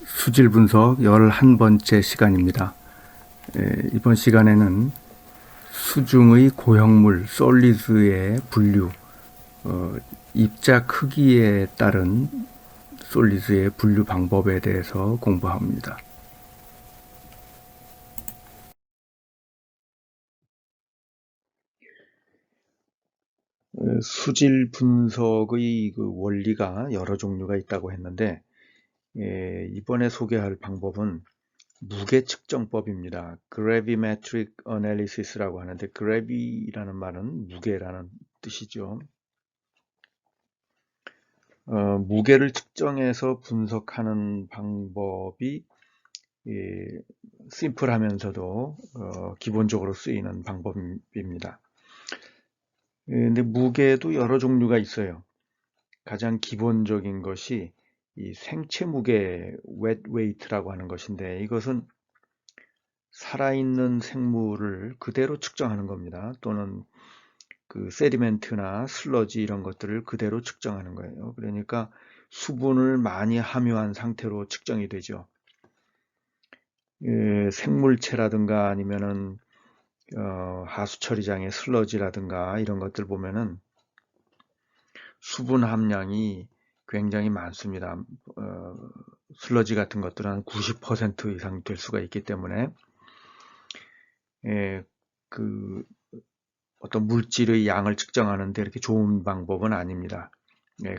수질 분석 11번째 시간입니다. 이번 시간에는 수중의 고형물 솔리드의 분류, 입자 크기에 따른 솔리드의 분류 방법에 대해서 공부합니다. 수질 분석의 그 원리가 여러 종류가 있다고 했는데, 이번에 소개할 방법은 무게 측정법입니다. Gravimetric Analysis라고 하는데, gravi라는 말은 무게라는 뜻이죠. 무게를 측정해서 분석하는 방법이 심플하면서도 기본적으로 쓰이는 방법입니다. 근데 무게도 여러 종류가 있어요. 가장 기본적인 것이 이 생체 무게, wet weight라고 하는 것인데, 이것은 살아있는 생물을 그대로 측정하는 겁니다. 또는 그 세디멘트나 슬러지 이런 것들을 그대로 측정하는 거예요. 그러니까 수분을 많이 함유한 상태로 측정이 되죠. 생물체라든가 아니면은 하수 처리장의 슬러지라든가 이런 것들 보면은 수분 함량이 굉장히 많습니다. 슬러지 같은 것들은 한 90% 이상 될 수가 있기 때문에 그 어떤 물질의 양을 측정하는데 이렇게 좋은 방법은 아닙니다.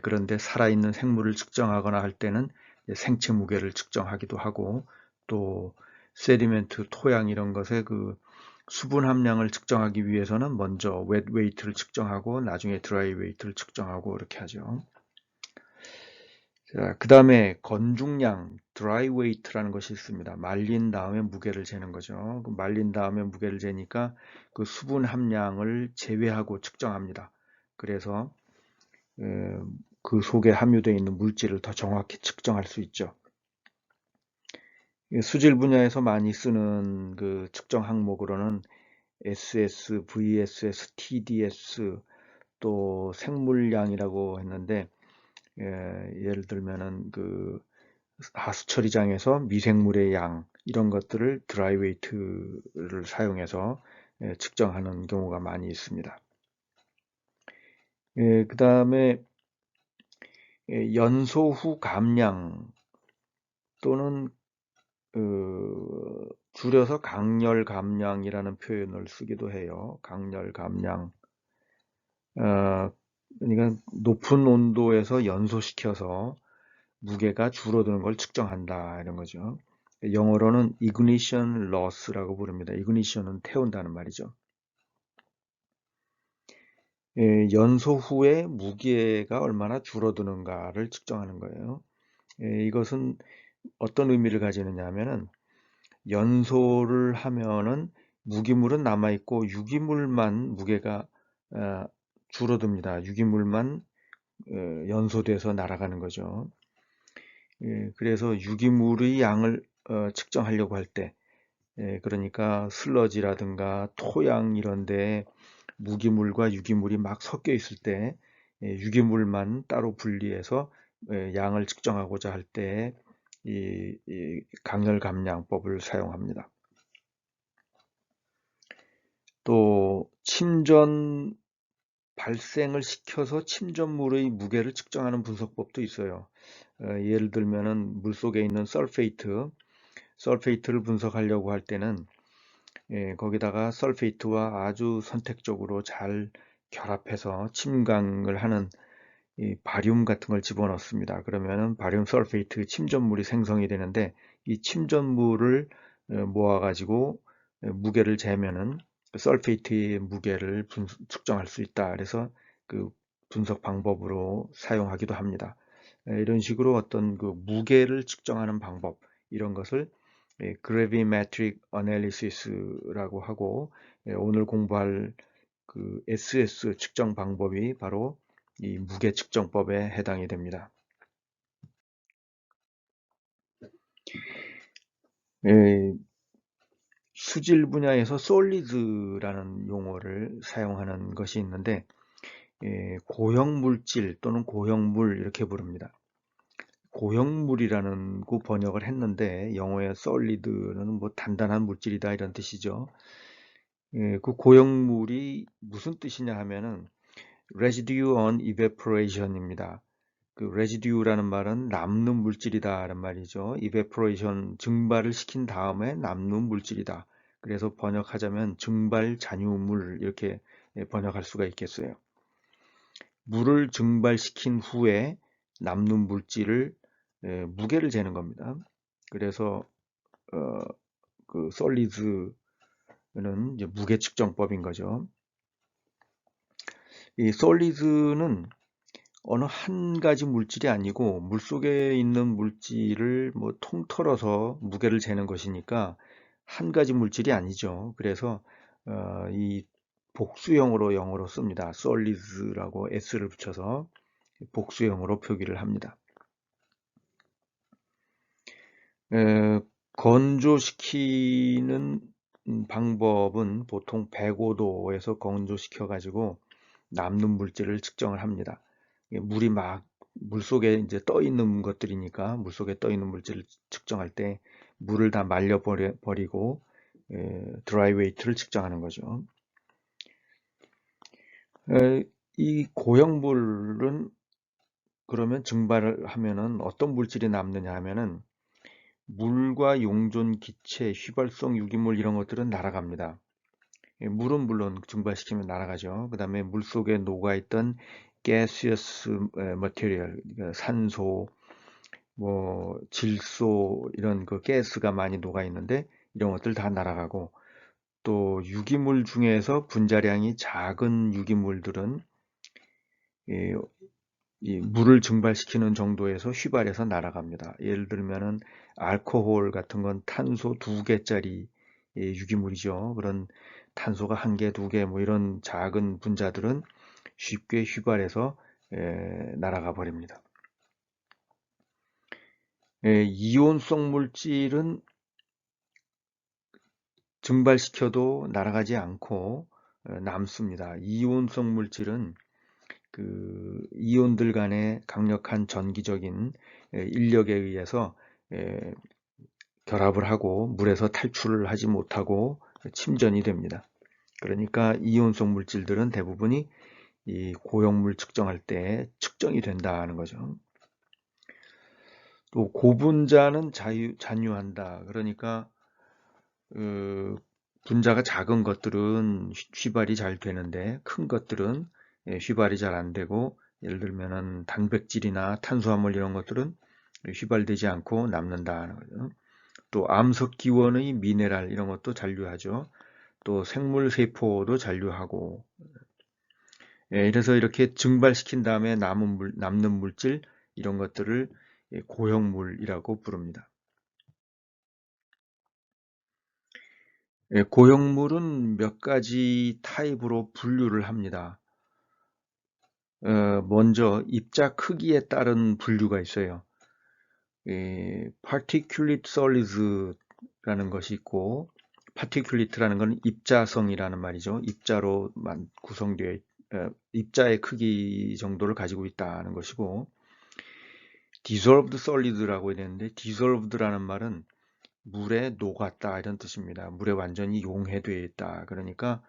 그런데 살아있는 생물을 측정하거나 할 때는 생체 무게를 측정하기도 하고, 또 세디멘트, 토양 이런 것의 그 수분 함량을 측정하기 위해서는 먼저 웻 웨이트를 측정하고 나중에 드라이 웨이트를 측정하고 이렇게 하죠. 자, 그 다음에 건중량, 드라이 웨이트라는 것이 있습니다. 말린 다음에 무게를 재는 거죠. 말린 다음에 무게를 재니까 그 수분 함량을 제외하고 측정합니다. 그래서 그 속에 함유되어 있는 물질을 더 정확히 측정할 수 있죠. 수질 분야에서 많이 쓰는 그 측정 항목으로는 SS, VSS, TDS, 또 생물량이라고 했는데, 예를 들면은 그 하수 처리장에서 미생물의 양 이런 것들을 드라이 웨이트를 사용해서 측정하는 경우가 많이 있습니다. 그 다음에 연소 후 감량 또는 줄여서 강렬 감량이라는 표현을 쓰기도 해요. 강렬 감량. 그러니까 높은 온도에서 연소시켜서 무게가 줄어드는 걸 측정한다 이런 거죠. 영어로는 ignition loss라고 부릅니다. ignition은 태운다는 말이죠. 연소 후에 무게가 얼마나 줄어드는가를 측정하는 거예요. 이것은 어떤 의미를 가지느냐 하면은 연소를 하면은 무기물은 남아있고 유기물만 무게가 줄어듭니다. 유기물만 연소돼서 날아가는 거죠. 그래서 유기물의 양을 측정하려고 할 때, 그러니까 슬러지라든가 토양 이런 데 무기물과 유기물이 막 섞여 있을 때 유기물만 따로 분리해서 양을 측정하고자 할 때 이 강렬 감량법을 사용합니다. 또 침전 발생을 시켜서 침전물의 무게를 측정하는 분석법도 있어요. 예를 들면은 물속에 있는 설페이트를 분석하려고 할 때는 거기다가 설페이트와 아주 선택적으로 잘 결합해서 침강을 하는 이 바륨 같은 걸 집어넣습니다. 그러면은 바륨 설페이트 침전물이 생성이 되는데 이 침전물을 모아가지고 무게를 재면은 설페이트의 무게를 측정할 수 있다. 그래서 그 분석 방법으로 사용하기도 합니다. 이런 식으로 어떤 그 무게를 측정하는 방법 이런 것을 Gravimetric Analysis라고 하고, 오늘 공부할 그 SS 측정 방법이 바로 이 무게 측정법에 해당이 됩니다. 수질 분야에서 솔리드라는 용어를 사용하는 것이 있는데, 고형 물질 또는 고형 물 이렇게 부릅니다. 고형물이라는 고 번역을 했는데 영어의 solid는 뭐 단단한 물질이다 이런 뜻이죠. 그 고형물이 무슨 뜻이냐 하면은 residue on evaporation입니다. 그 residue라는 말은 남는 물질이다라는 말이죠. evaporation 증발을 시킨 다음에 남는 물질이다. 그래서 번역하자면 증발 잔유물 이렇게 번역할 수가 있겠어요. 물을 증발시킨 후에 남는 물질을 무게를 재는 겁니다. 그래서 그 solids는 이제 무게 측정법인 거죠. 이 solids는 어느 한 가지 물질이 아니고 물속에 있는 물질을 뭐 통틀어서 무게를 재는 것이니까 한 가지 물질이 아니죠. 그래서 이 복수형으로 영어로 씁니다. solids라고 s를 붙여서 복수형으로 표기를 합니다. 건조시키는 방법은 보통 105도에서 건조시켜 가지고 남는 물질을 측정을 합니다. 물이 막 물속에 이제 떠 있는 것들이니까 물속에 떠 있는 물질을 측정할 때 물을 다 말려 버리고 드라이 웨이트를 측정하는 거죠. 이 고형물은 그러면 증발을 하면은 어떤 물질이 남느냐 하면은 물과 용존 기체, 휘발성 유기물 이런 것들은 날아갑니다. 물은 물론 증발시키면 날아가죠. 그 다음에 물속에 녹아있던 gaseous material, 그러니까 산소, 뭐 질소 이런 그 가스가 많이 녹아 있는데 이런 것들 다 날아가고 또 유기물 중에서 분자량이 작은 유기물들은 이 물을 증발시키는 정도에서 휘발해서 날아갑니다. 예를 들면은 알코올 같은 건 탄소 2개짜리 유기물이죠. 그런 탄소가 1개, 2개 뭐 이런 작은 분자들은 쉽게 휘발해서 날아가 버립니다. 이온성 물질은 증발시켜도 날아가지 않고 남습니다. 이온성 물질은 그 이온들 간의 강력한 전기적인 인력에 의해서 결합을 하고 물에서 탈출을 하지 못하고 침전이 됩니다. 그러니까 이온성 물질들은 대부분이 이 고형물 측정할 때 측정이 된다는 거죠. 또 고분자는 잔유한다. 그러니까 분자가 작은 것들은 휘발이 잘 되는데 큰 것들은 휘발이 잘 안 되고 예를 들면은 단백질이나 탄수화물 이런 것들은 휘발되지 않고 남는다는 거죠. 또 암석기원의 미네랄 이런 것도 잔류하죠. 또 생물세포도 잔류하고 이래서 이렇게 증발시킨 다음에 남는 물질 이런 것들을 고형물이라고 부릅니다. 고형물은 몇 가지 타입으로 분류를 합니다. 먼저 입자 크기에 따른 분류가 있어요. particulate solids라는 것이 있고 particulate라는 것은 입자성이라는 말이죠. 입자로 구성되어 입자의 크기 정도를 가지고 있다는 것이고 dissolved solid라고 되는데 dissolved라는 말은 물에 녹았다 이런 뜻입니다. 물에 완전히 용해되어 있다. 그러니까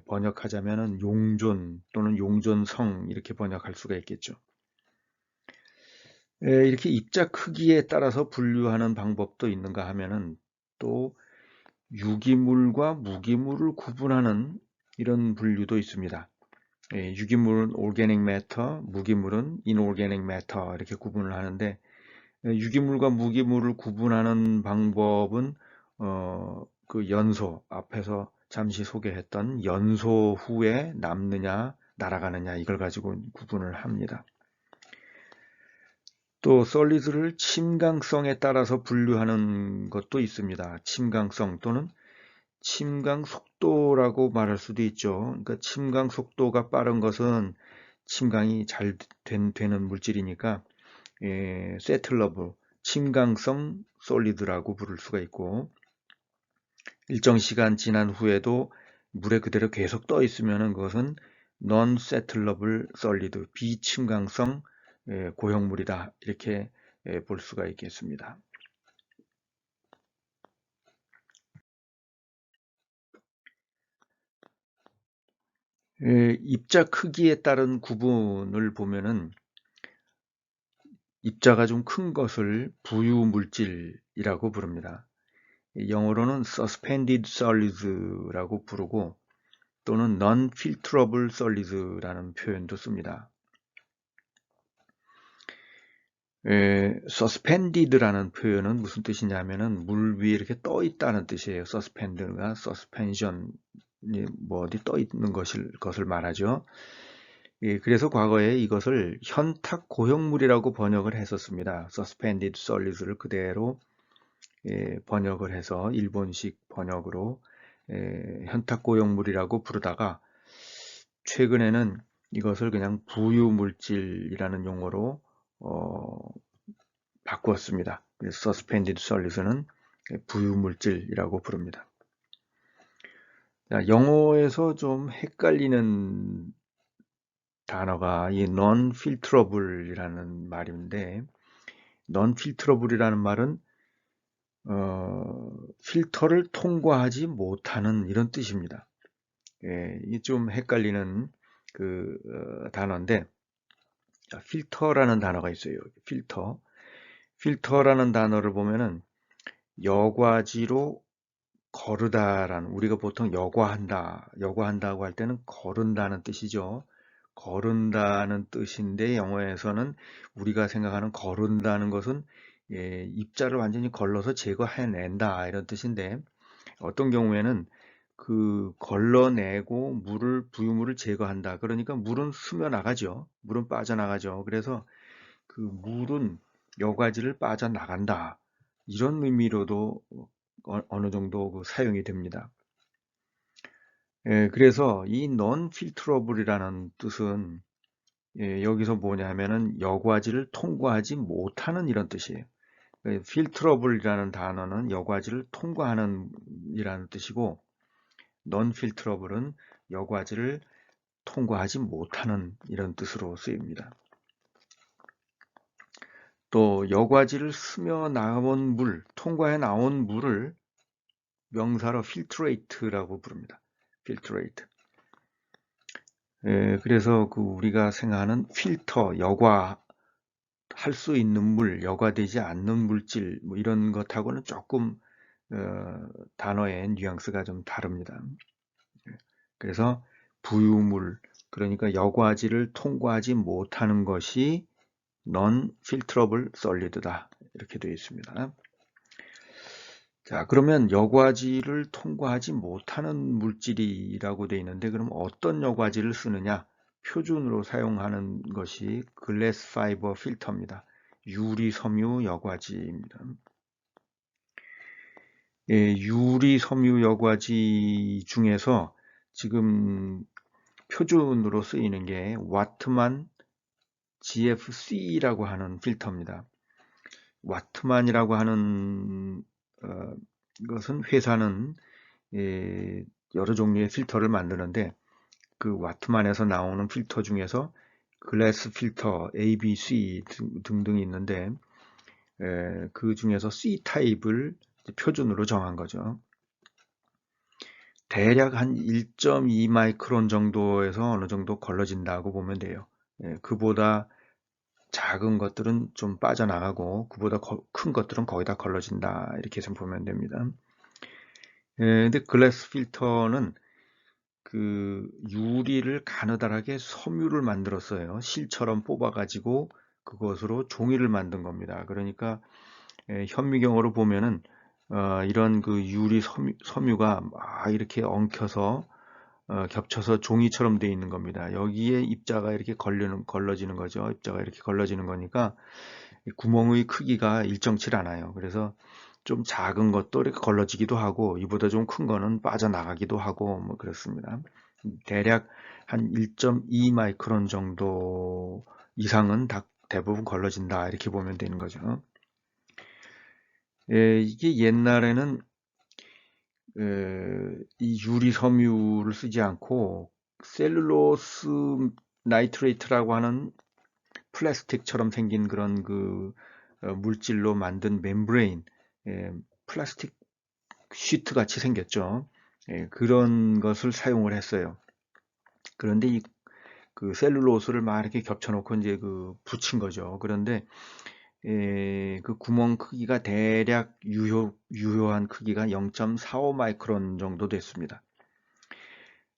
번역하자면은 용존 또는 용존성 이렇게 번역할 수가 있겠죠. 이렇게 입자 크기에 따라서 분류하는 방법도 있는가 하면은 또 유기물과 무기물을 구분하는 이런 분류도 있습니다. 유기물은 organic matter, 무기물은 inorganic matter 이렇게 구분을 하는데 유기물과 무기물을 구분하는 방법은 그 연소 앞에서 잠시 소개했던 연소 후에 남느냐 날아가느냐 이걸 가지고 구분을 합니다. 또 솔리드를 침강성에 따라서 분류하는 것도 있습니다. 침강성 또는 침강 속도라고 말할 수도 있죠. 그러니까 침강 속도가 빠른 것은 침강이 잘 되는 물질이니까 세틀러블, 침강성 솔리드라고 부를 수가 있고 일정 시간 지난 후에도 물에 그대로 계속 떠 있으면 그것은 non-settleable solid, 비침강성 고형물이다 이렇게 볼 수가 있겠습니다. 입자 크기에 따른 구분을 보면은 입자가 좀 큰 것을 부유물질이라고 부릅니다. 영어로는 suspended solids라고 부르고 또는 non-filterable solids라는 표현도 씁니다. suspended라는 표현은 무슨 뜻이냐면은 물 위에 이렇게 떠 있다는 뜻이에요. suspend가 suspension, 뭐 어디 떠 있는 것을 말하죠. 그래서 과거에 이것을 현탁 고형물이라고 번역을 했었습니다. suspended solids를 그대로 번역을 해서 일본식 번역으로 현탁 고형물이라고 부르다가 최근에는 이것을 그냥 부유물질이라는 용어로 바꾸었습니다. 그래서 suspended solids는 부유물질이라고 부릅니다. 영어에서 좀 헷갈리는 단어가 이 non-filterable이라는 말인데, non-filterable이라는 말은 필터를 통과하지 못하는 이런 뜻입니다. 이게 좀 헷갈리는 단어인데, 필터라는 단어가 있어요. 필터라는 단어를 보면은 여과지로 거르다라는, 우리가 보통 여과한다고 할 때는 거른다는 뜻이죠. 거른다는 뜻인데 영어에서는 우리가 생각하는 거른다는 것은 입자를 완전히 걸러서 제거해낸다 이런 뜻인데, 어떤 경우에는 그 걸러내고 부유물을 제거한다. 그러니까 물은 스며나가죠. 물은 빠져나가죠. 그래서 그 물은 여과지를 빠져나간다. 이런 의미로도 어느 정도 사용이 됩니다. 그래서 이 non-filterable이라는 뜻은 여기서 뭐냐 하면은 여과지를 통과하지 못하는 이런 뜻이에요. filterable이라는 단어는 여과지를 통과하는 이라는 뜻이고, non-filterable은 여과지를 통과하지 못하는 이런 뜻으로 쓰입니다. 또 여과지를 스며 나온 물, 통과해 나온 물을 명사로 filtrate라고 부릅니다. filtrate. 그래서 우리가 생각하는 필터, 여과할 수 있는 물, 여과되지 않는 물질, 뭐 이런 것하고는 조금 단어의 뉘앙스가 좀 다릅니다. 그래서 부유물, 그러니까 여과지를 통과하지 못하는 것이 non-filterable solid다. 이렇게 되어 있습니다. 자, 그러면 여과지를 통과하지 못하는 물질이라고 되어 있는데, 그럼 어떤 여과지를 쓰느냐? 표준으로 사용하는 것이 글래스 파이버 필터입니다. 유리 섬유 여과지입니다. 유리 섬유 여과지 중에서 지금 표준으로 쓰이는 게 와트만 GFC라고 하는 필터입니다. 와트만이라고 하는 것은 회사는 여러 종류의 필터를 만드는데, 그 와트만에서 나오는 필터 중에서 글래스 필터 A, B, C 등등이 있는데 그 중에서 C 타입을 표준으로 정한 거죠. 대략 한 1.2 마이크론 정도에서 어느 정도 걸러진다고 보면 돼요. 그보다 작은 것들은 좀 빠져나가고 그보다 큰 것들은 거의 다 걸러진다, 이렇게 해서 보면 됩니다. 근데 글래스 필터는 그 유리를 가느다랗게 섬유를 만들었어요. 실처럼 뽑아가지고 그것으로 종이를 만든 겁니다. 그러니까 현미경으로 보면은 이런 그 유리 섬유가 막 이렇게 엉켜서 겹쳐서 종이처럼 되어 있는 겁니다. 여기에 입자가 이렇게 걸러지는 거죠. 입자가 이렇게 걸러지는 거니까 구멍의 크기가 일정치 않아요. 그래서 좀 작은 것도 이렇게 걸러지기도 하고 이보다 좀 큰 거는 빠져나가기도 하고 뭐 그렇습니다. 대략 한 1.2 마이크론 정도 이상은 대부분 걸러진다, 이렇게 보면 되는 거죠. 이게 옛날에는 이 유리 섬유를 쓰지 않고 셀룰로스 나이트레이트라고 하는 플라스틱처럼 생긴 그런 물질로 만든 멤브레인, 플라스틱 시트 같이 생겼죠. 그런 것을 사용을 했어요. 그런데 그 셀룰로스를 막 이렇게 겹쳐놓고 이제 붙인 거죠. 그런데 그 구멍 크기가 대략 유효한 크기가 0.45 마이크론 정도 됐습니다.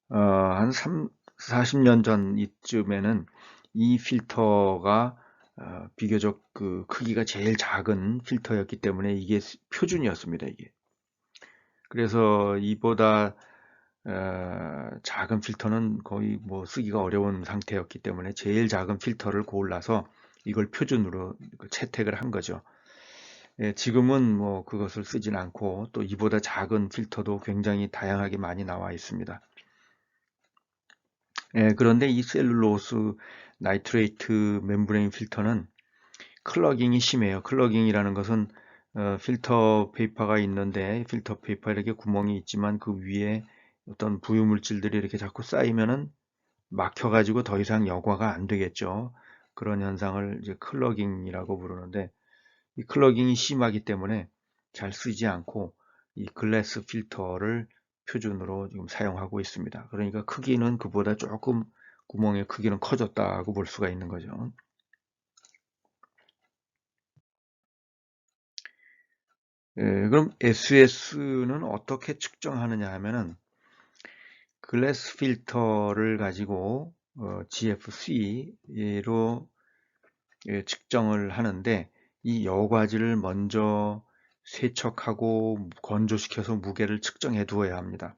한 40년 전 이쯤에는 이 필터가 비교적 그 크기가 제일 작은 필터였기 때문에 이게 표준이었습니다. 이게. 그래서 이보다 작은 필터는 거의 뭐 쓰기가 어려운 상태였기 때문에 제일 작은 필터를 골라서 이걸 표준으로 채택을 한 거죠. 지금은 뭐 그것을 쓰진 않고 또 이보다 작은 필터도 굉장히 다양하게 많이 나와 있습니다. 그런데 이 셀룰로스 나이트레이트 멤브레인 필터는 클러깅이 심해요. 클러깅이라는 것은 필터 페이퍼가 있는데 필터 페이퍼에 이렇게 구멍이 있지만 그 위에 어떤 부유물질들이 이렇게 자꾸 쌓이면은 막혀가지고 더 이상 여과가 안 되겠죠. 그런 현상을 이제 클러깅이라고 부르는데 이 클러깅이 심하기 때문에 잘 쓰지 않고 이 글래스 필터를 표준으로 지금 사용하고 있습니다. 그러니까 크기는 그보다 조금 구멍의 크기는 커졌다고 볼 수가 있는 거죠. 그럼 SS는 어떻게 측정하느냐 하면은 글래스 필터를 가지고 GFC로 측정을 하는데 이 여과지를 먼저 세척하고 건조시켜서 무게를 측정해 두어야 합니다.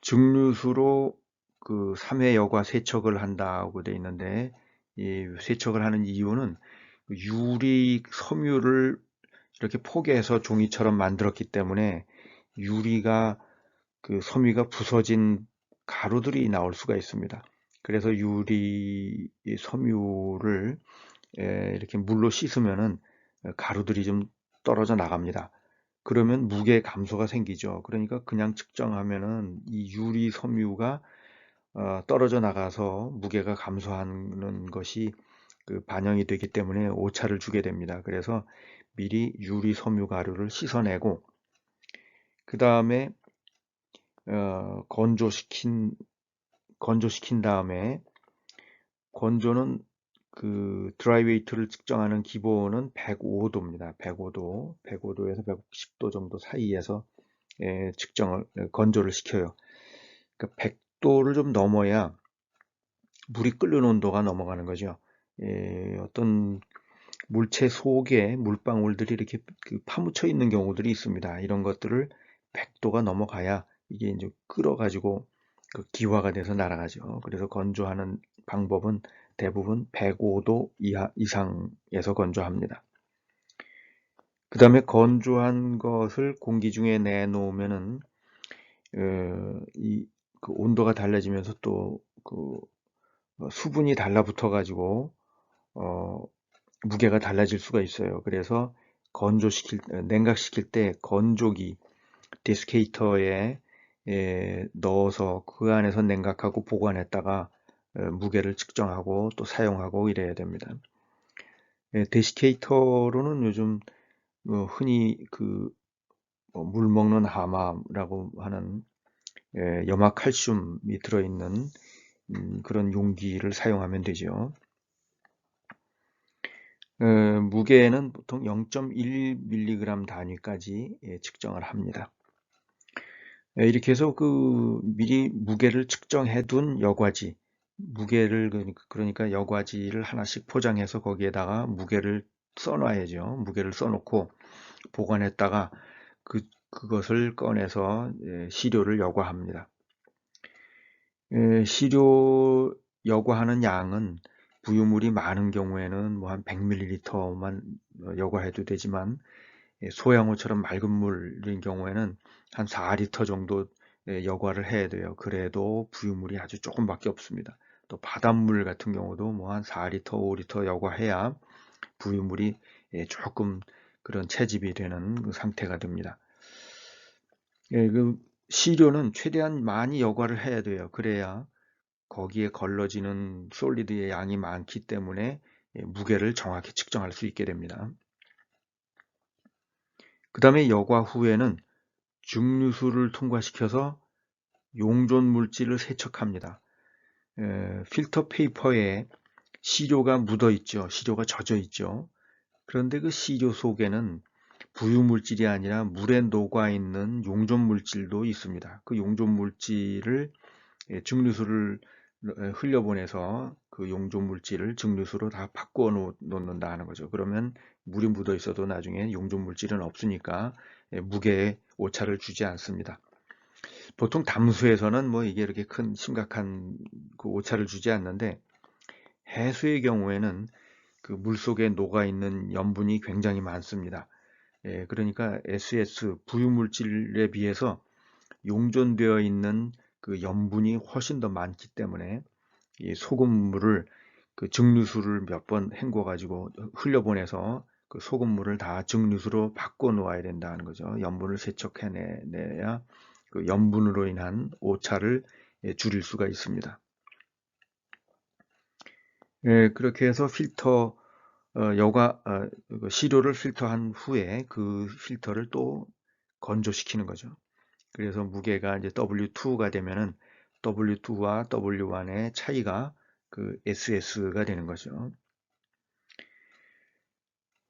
증류수로 그 3회 여과 세척을 한다고 되어 있는데 이 세척을 하는 이유는 유리 섬유를 이렇게 포개해서 종이처럼 만들었기 때문에 유리가 그 섬유가 부서진 가루들이 나올 수가 있습니다. 그래서 유리 섬유를 이렇게 물로 씻으면은 가루들이 좀 떨어져 나갑니다. 그러면 무게 감소가 생기죠. 그러니까 그냥 측정하면은 이 유리 섬유가 떨어져 나가서 무게가 감소하는 것이 그 반영이 되기 때문에 오차를 주게 됩니다. 그래서 미리 유리 섬유 가루를 씻어내고 그 다음에 건조시킨 다음에 건조는 그 드라이 웨이트를 측정하는 기본은 105도입니다. 105도, 105도에서 110도 정도 사이에서 건조를 시켜요. 그러니까 100도를 좀 넘어야 물이 끓는 온도가 넘어가는 거죠. 어떤 물체 속에 물방울들이 이렇게 파묻혀 있는 경우들이 있습니다. 이런 것들을 100도가 넘어가야 이게 이제 끓어가지고 그 기화가 돼서 날아가죠. 그래서 건조하는 방법은 대부분 105도 이상에서 건조합니다. 그 다음에 건조한 것을 공기 중에 내놓으면은 그 온도가 달라지면서 또 그 수분이 달라붙어 가지고 무게가 달라질 수가 있어요. 그래서 냉각시킬 때 건조기 디스케이터에 넣어서 그 안에서 냉각하고 보관했다가 무게를 측정하고 또 사용하고 이래야 됩니다. 데시케이터로는 요즘 흔히 물 먹는 하마라고 하는 염화칼슘이 들어있는 그런 용기를 사용하면 되죠. 무게는 보통 0.1mg 단위까지 측정을 합니다. 이렇게 해서 미리 무게를 측정해 둔 여과지, 무게를 그러니까 여과지를 하나씩 포장해서 거기에다가 무게를 써놔야죠. 무게를 써놓고 보관했다가 그것을 꺼내서 시료를 여과합니다. 시료 여과하는 양은 부유물이 많은 경우에는 뭐 한 100ml만 여과해도 되지만 소양호처럼 맑은 물인 경우에는 한 4리터 정도 여과를 해야 돼요. 그래도 부유물이 아주 조금밖에 없습니다. 또 바닷물 같은 경우도 뭐 한 4리터, 5리터 여과해야 부유물이 조금 그런 채집이 되는 그 상태가 됩니다. 그 시료는 최대한 많이 여과를 해야 돼요. 그래야 거기에 걸러지는 솔리드의 양이 많기 때문에 무게를 정확히 측정할 수 있게 됩니다. 그 다음에 여과 후에는 증류수를 통과시켜서 용존 물질을 세척합니다. 필터 페이퍼에 시료가 묻어 있죠. 시료가 젖어 있죠. 그런데 그 시료 속에는 부유 물질이 아니라 물에 녹아 있는 용존 물질도 있습니다. 그 용존 물질을 증류수를 흘려보내서 그 용존 물질을 증류수로 다 바꾸어 놓는다 하는 거죠. 그러면 물이 묻어 있어도 나중에 용존 물질은 없으니까 무게에 오차를 주지 않습니다. 보통 담수에서는 뭐 이게 이렇게 큰 심각한 그 오차를 주지 않는데, 해수의 경우에는 그 물 속에 녹아 있는 염분이 굉장히 많습니다. 그러니까 SS 부유물질에 비해서 용존되어 있는 그 염분이 훨씬 더 많기 때문에 이 소금물을 그 증류수를 몇 번 헹궈 가지고 흘려보내서 그 소금물을 다 증류수로 바꿔 놓아야 된다는 거죠. 염분을 세척해내야 그 염분으로 인한 오차를 줄일 수가 있습니다. 그렇게 해서 필터 시료를 필터한 후에 그 필터를 또 건조시키는 거죠. 그래서 무게가 이제 W2가 되면은 W2와 W1의 차이가 그 SS가 되는 거죠.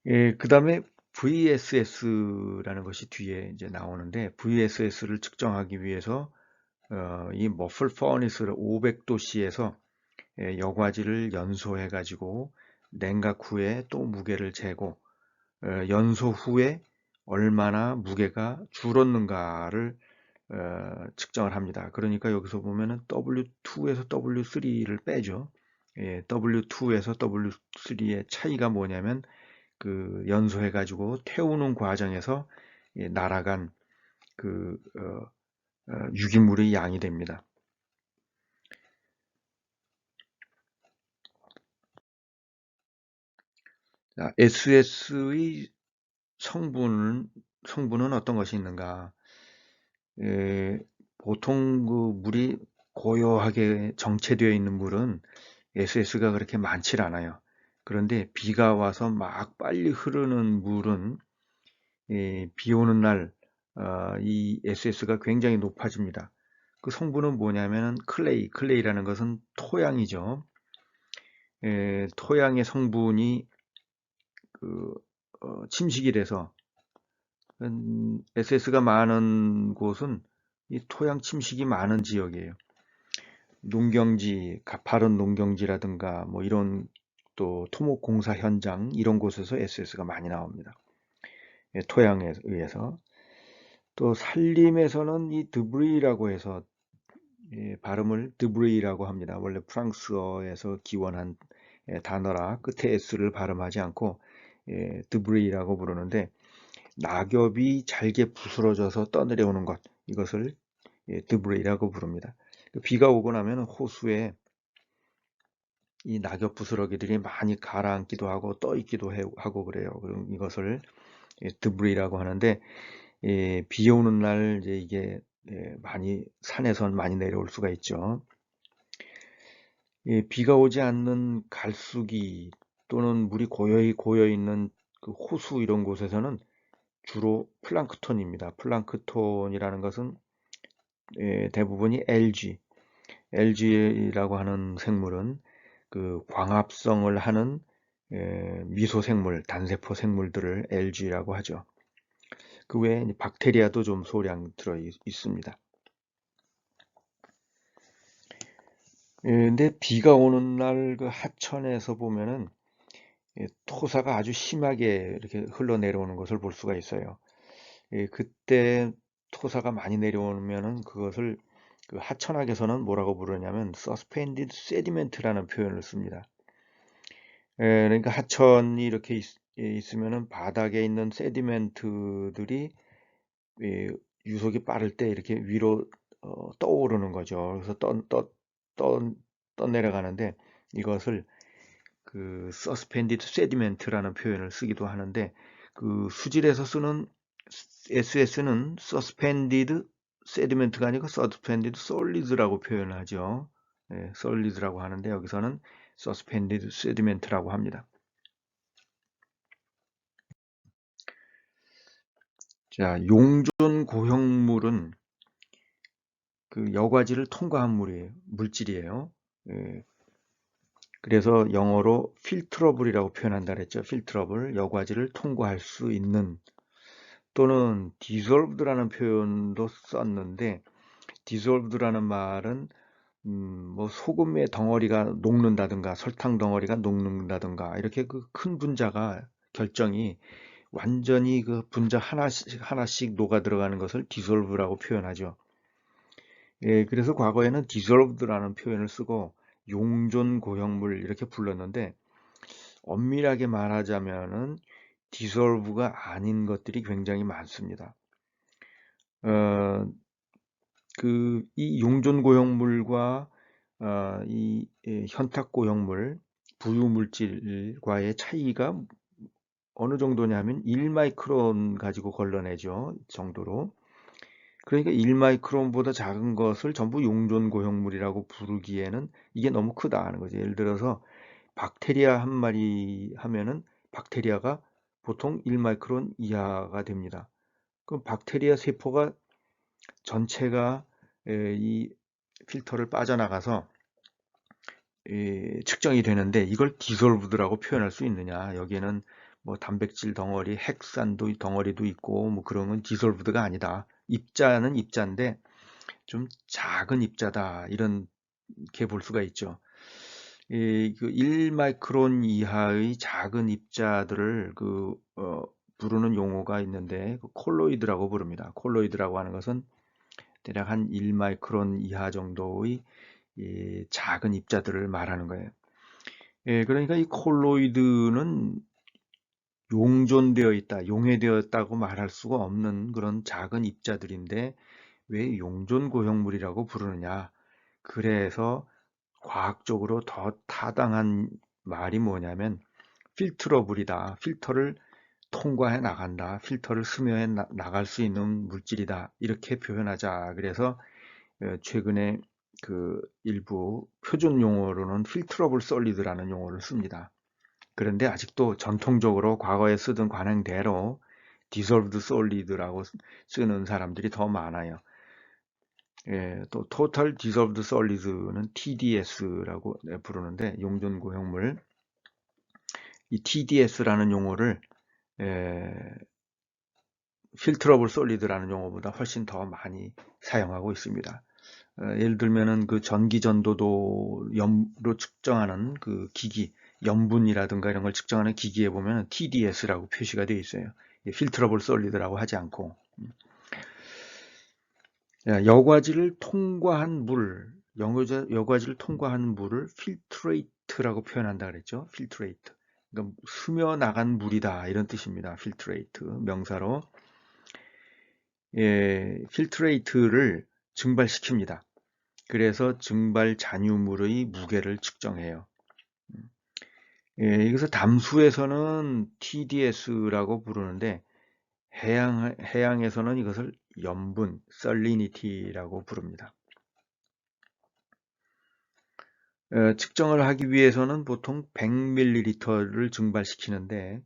그 다음에 VSS라는 것이 뒤에 이제 나오는데, VSS를 측정하기 위해서 이 머플 퍼니스를 500도씨에서 여과지를 연소해 가지고 냉각 후에 또 무게를 재고 연소 후에 얼마나 무게가 줄었는가를 측정을 합니다. 그러니까 여기서 보면은 W2에서 W3를 빼죠. W2에서 W3의 차이가 뭐냐면 그 연소해 가지고 태우는 과정에서 날아간 그 유기물의 양이 됩니다. SS의 성분은 어떤 것이 있는가? 보통 그 물이 고요하게 정체되어 있는 물은 SS가 그렇게 많지 않아요. 그런데 비가 와서 막 빨리 흐르는 물은 비 오는 날 이 SS가 굉장히 높아집니다. 그 성분은 뭐냐면은 클레이라는 것은 토양이죠. 토양의 성분이 그 침식이 돼서 SS가 많은 곳은 이 토양 침식이 많은 지역이에요. 농경지, 가파른 농경지라든가 뭐 이런 또 토목 공사 현장 이런 곳에서 SS가 많이 나옵니다. 토양에 의해서. 또 산림에서는 이 드브리라고 해서 발음을 드브리라고 합니다. 원래 프랑스어에서 기원한 단어라 끝에 S를 발음하지 않고 드브리라고 부르는데, 낙엽이 잘게 부스러져서 떠내려오는 것, 이것을 드브리라고 부릅니다. 비가 오고 나면 호수에 이 낙엽 부스러기들이 많이 가라앉기도 하고 떠 있기도 하고 그래요. 그럼 이것을 드브리라고 하는데, 비 오는 날 이제 이게 많이 산에선 많이 내려올 수가 있죠. 비가 오지 않는 갈수기 또는 물이 고여이 고여 있는 그 호수 이런 곳에서는 주로 플랑크톤입니다. 플랑크톤이라는 것은 대부분이 LG라고 하는 생물은 그 광합성을 하는 미소 생물, 단세포 생물들을 LG라고 하죠. 그 외에 박테리아도 좀 소량 들어 있습니다. 근데 비가 오는 날 그 하천에서 보면은 토사가 아주 심하게 이렇게 흘러내려오는 것을 볼 수가 있어요. 그때 토사가 많이 내려오면은 그것을 그 하천학에서는 뭐라고 부르냐면 suspended sediment라는 표현을 씁니다. 그러니까 하천이 이렇게 있으면은 바닥에 있는 세디멘트들이 유속이 빠를 때 이렇게 위로 떠오르는 거죠. 그래서 떠내려가는데, 이것을 그 suspended sediment라는 표현을 쓰기도 하는데, 그 수질에서 쓰는 SS는 suspended sediment가 아니고 suspended solid라고 표현을 하죠. solid라고 하는데 여기서는 suspended sediment라고 합니다. 자, 용존 고형물은 그 여과지를 통과한 물질이에요. 예, 그래서 영어로 필트러블이라고 표현한다 그랬죠. 필트러블, 여과지를 통과할 수 있는, 또는 dissolved라는 표현도 썼는데, dissolved라는 말은 뭐 소금의 덩어리가 녹는다든가 설탕 덩어리가 녹는다든가 이렇게 그 큰 분자가 결정이 완전히 그 분자 하나씩 하나씩 녹아 들어가는 것을 dissolve라고 표현하죠. 예, 그래서 과거에는 dissolved라는 표현을 쓰고 용존 고형물 이렇게 불렀는데, 엄밀하게 말하자면은 dissolve가 아닌 것들이 굉장히 많습니다. 이 용존 고형물과 이 현탁 고형물, 부유물질과의 차이가 어느 정도냐면 1마이크론 가지고 걸러내죠. 정도로. 그러니까 1마이크론보다 작은 것을 전부 용존 고형물이라고 부르기에는 이게 너무 크다 하는 거죠. 예를 들어서 박테리아 한 마리 하면은 박테리아가 보통 1마이크론 이하가 됩니다. 그럼 박테리아 세포가 전체가 이 필터를 빠져나가서 측정이 되는데, 이걸 디솔브드라고 표현할 수 있느냐? 여기에는 뭐 단백질 덩어리, 핵산도 덩어리도 있고 뭐 그런 건 디솔브드가 아니다. 입자는 입자인데 좀 작은 입자다, 이렇게 볼 수가 있죠. 그 1마이크론 이하의 작은 입자들을 부르는 용어가 있는데, 그 콜로이드라고 부릅니다. 콜로이드라고 하는 것은 대략 한 1마이크론 이하 정도의 작은 입자들을 말하는 거예요. 그러니까 이 콜로이드는 용존되어 있다, 용해되었다고 말할 수가 없는 그런 작은 입자들인데 왜 용존 고형물이라고 부르느냐? 그래서 과학적으로 더 타당한 말이 뭐냐면 필트러블이다. 필터를 통과해 나간다. 필터를 스며해 나갈 수 있는 물질이다. 이렇게 표현하자. 그래서 최근에 그 일부 표준 용어로는 필트러블 솔리드라는 용어를 씁니다. 그런데 아직도 전통적으로 과거에 쓰던 관행대로 dissolved solid라고 쓰는 사람들이 더 많아요. 또 total dissolved solid는 TDS라고 부르는데, 용존 고형물, 이 TDS라는 용어를 필트러블 솔리드라는 용어보다 훨씬 더 많이 사용하고 있습니다. 예를 들면은 그 전기 전도도로 측정하는 그 기기, 염분이라든가 이런 걸 측정하는 기기에 보면 TDS라고 표시가 되어 있어요. 필트러블 솔리드라고 하지 않고. 여과지를 통과한 물, 여과지를 통과한 물을 필트레이트라고 표현한다 그랬죠. 필트레이트. 그러니까 스며 나간 물이다, 이런 뜻입니다. 필트레이트 명사로. 필트레이트를 증발시킵니다. 그래서 증발 잔유물의 무게를 측정해요. 이것을 담수에서는 TDS라고 부르는데 해양에서는 이것을 염분, salinity라고 부릅니다. 측정을 하기 위해서는 보통 100ml를 증발시키는데,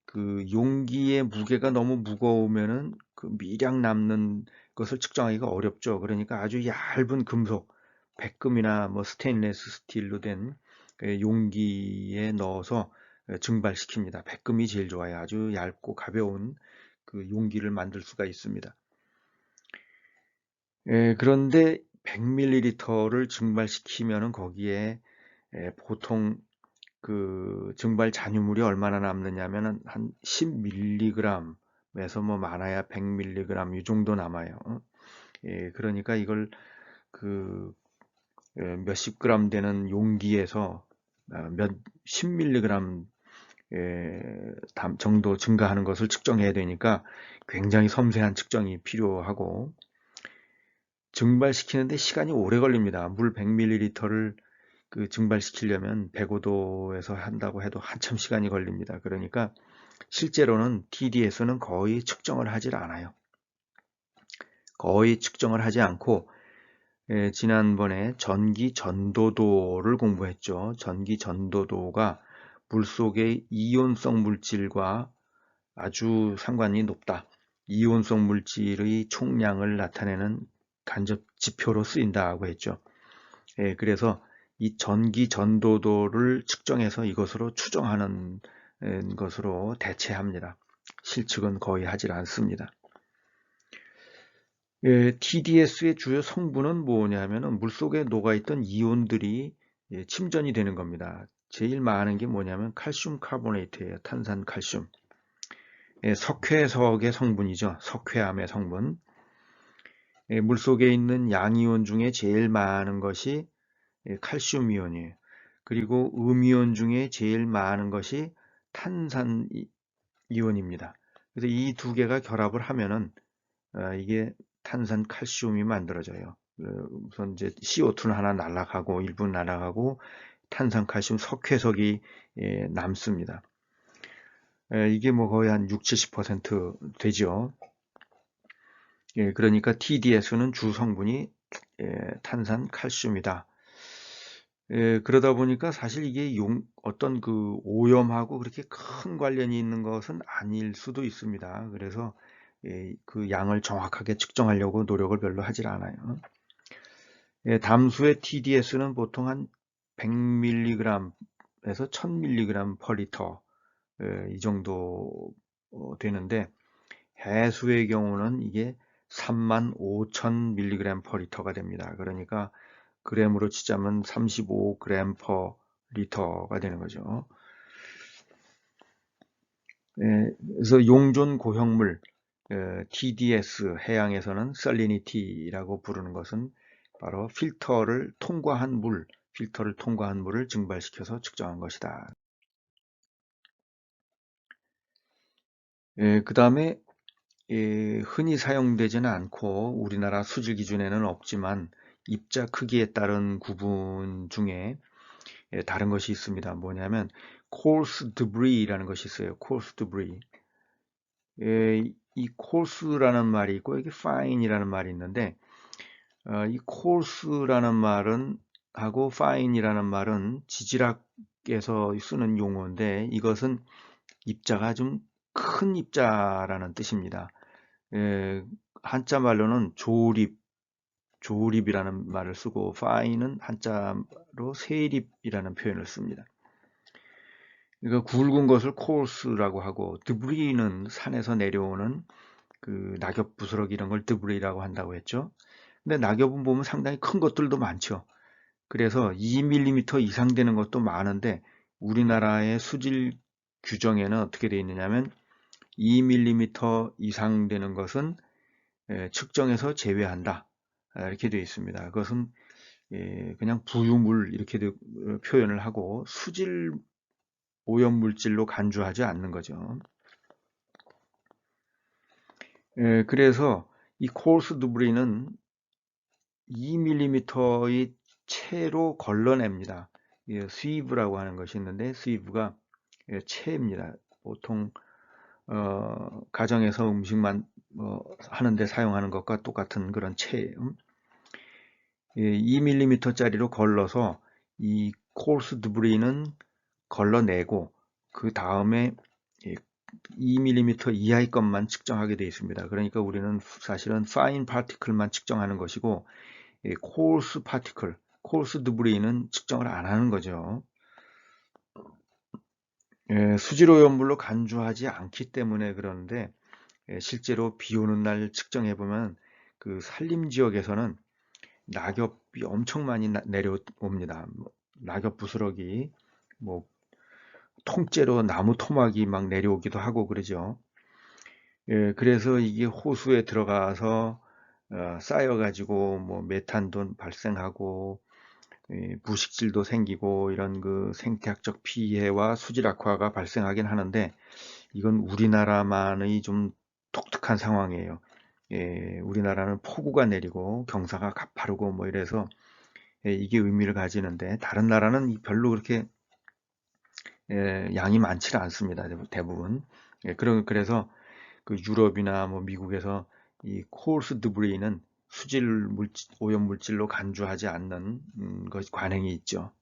그 용기의 무게가 너무 무거우면은 그 미량 남는 것을 측정하기가 어렵죠. 그러니까 아주 얇은 금속, 백금이나 뭐 스테인레스 스틸로 된 용기에 넣어서 증발시킵니다. 백금이 제일 좋아요. 아주 얇고 가벼운 그 용기를 만들 수가 있습니다. 그런데 100ml를 증발시키면은 거기에 보통 그 증발 잔유물이 얼마나 남느냐면은 한 10mg에서 뭐 많아야 100mg 이 정도 남아요. 그러니까 이걸 그 몇십 그램 되는 용기에서 몇 10mg 정도 증가하는 것을 측정해야 되니까 굉장히 섬세한 측정이 필요하고, 증발시키는데 시간이 오래 걸립니다. 물 100ml를 그 증발시키려면 105도에서 한다고 해도 한참 시간이 걸립니다. 그러니까 실제로는 TDS는 거의 측정을 하질 않아요. 거의 측정을 하지 않고, 지난번에 전기 전도도를 공부했죠. 전기 전도도가 물속의 이온성 물질과 아주 상관이 높다. 이온성 물질의 총량을 나타내는 간접 지표로 쓰인다고 했죠. 그래서 이 전기 전도도를 측정해서 이것으로 추정하는 것으로 대체합니다. 실측은 거의 하질 않습니다. TDS의 주요 성분은 뭐냐면은 물속에 녹아있던 이온들이 침전이 되는 겁니다. 제일 많은 게 뭐냐면 칼슘 카보네이트예요. 탄산 칼슘. 석회석의 성분이죠. 석회암의 성분. 물속에 있는 양이온 중에 제일 많은 것이 칼슘 이온이에요. 그리고 음이온 중에 제일 많은 것이 탄산 이온입니다. 그래서 이 두 개가 결합을 하면은 이게 탄산 칼슘이 만들어져요. 우선 이제 CO2는 하나 날아가고 일부 날아가고 탄산 칼슘 석회석이 남습니다. 이게 뭐 거의 한 60-70% 되죠. 그러니까 TDS는 주 성분이 탄산 칼슘이다. 그러다 보니까 사실 이게 어떤 그 오염하고 그렇게 큰 관련이 있는 것은 아닐 수도 있습니다. 그래서 그 양을 정확하게 측정하려고 노력을 별로 하질 않아요. 담수의 TDS는 보통 한 100mg에서 1000mg per 리터 이 정도 되는데 해수의 경우는 이게 35,000mg per 리터가 됩니다. 그러니까 그램으로 치자면 35g per 리터가 되는 거죠. 그래서 용존 고형물 TDS 해양에서는 살리니티라고 부르는 것은 바로 필터를 통과한 물을 증발시켜서 측정한 것이다. 그 다음에 흔히 사용되지는 않고 우리나라 수질 기준에는 없지만 입자 크기에 따른 구분 중에 다른 것이 있습니다. 뭐냐면 coarse debris라는 것이 있어요. coarse debris. 이 coarse라는 말이 있고 여기 fine이라는 말이 있는데 이 coarse라는 말은 하고 fine이라는 말은 지질학에서 쓰는 용어인데 이것은 입자가 좀 큰 입자라는 뜻입니다. 한자 말로는 조립이라는 말을 쓰고 fine은 한자로 세립이라는 표현을 씁니다. 그러니까 굵은 것을 coarse라고 하고 debris는 산에서 내려오는 그 낙엽 부스러기 이런 걸 debris라고 한다고 했죠. 근데 낙엽은 보면 상당히 큰 것들도 많죠. 그래서 2mm 이상 되는 것도 많은데 우리나라의 수질 규정에는 어떻게 되어 있느냐면 2mm 이상 되는 것은 측정에서 제외한다. 이렇게 되어 있습니다. 그것은 그냥 부유물 이렇게 표현을 하고 수질 오염물질로 간주하지 않는 거죠. 그래서 이 코arse debris는 2mm의 채로 걸러냅니다. 스위브라고 하는 것이 있는데 스위브가 채입니다. 보통 가정에서 음식만 하는데 사용하는 것과 똑같은 그런 채예요. 2mm짜리로 걸러서 이 coarse debris는 걸러내고 그 다음에 2mm 이하의 것만 측정하게 되어 있습니다. 그러니까 우리는 사실은 fine particle만 측정하는 것이고 coarse particle, coarse debris는 측정을 안 하는 거죠. 수질오염물로 간주하지 않기 때문에 그러는데 실제로 비 오는 날 측정해 보면 그 산림 지역에서는 낙엽이 엄청 많이 내려옵니다. 낙엽 부스러기, 뭐 통째로 나무 토막이 막 내려오기도 하고 그러죠. 그래서 이게 호수에 들어가서 쌓여가지고 뭐 메탄도 발생하고 부식질도 생기고 이런 그 생태학적 피해와 수질 악화가 발생하긴 하는데 이건 우리나라만의 좀 독특한 상황이에요. 우리나라는 폭우가 내리고 경사가 가파르고 뭐 이래서 이게 의미를 가지는데 다른 나라는 별로 그렇게 양이 많지는 않습니다. 대부분. 그래서 그 유럽이나 뭐 미국에서 이 코arse debris는 수질 오염 물질로 간주하지 않는 것이 관행이 있죠.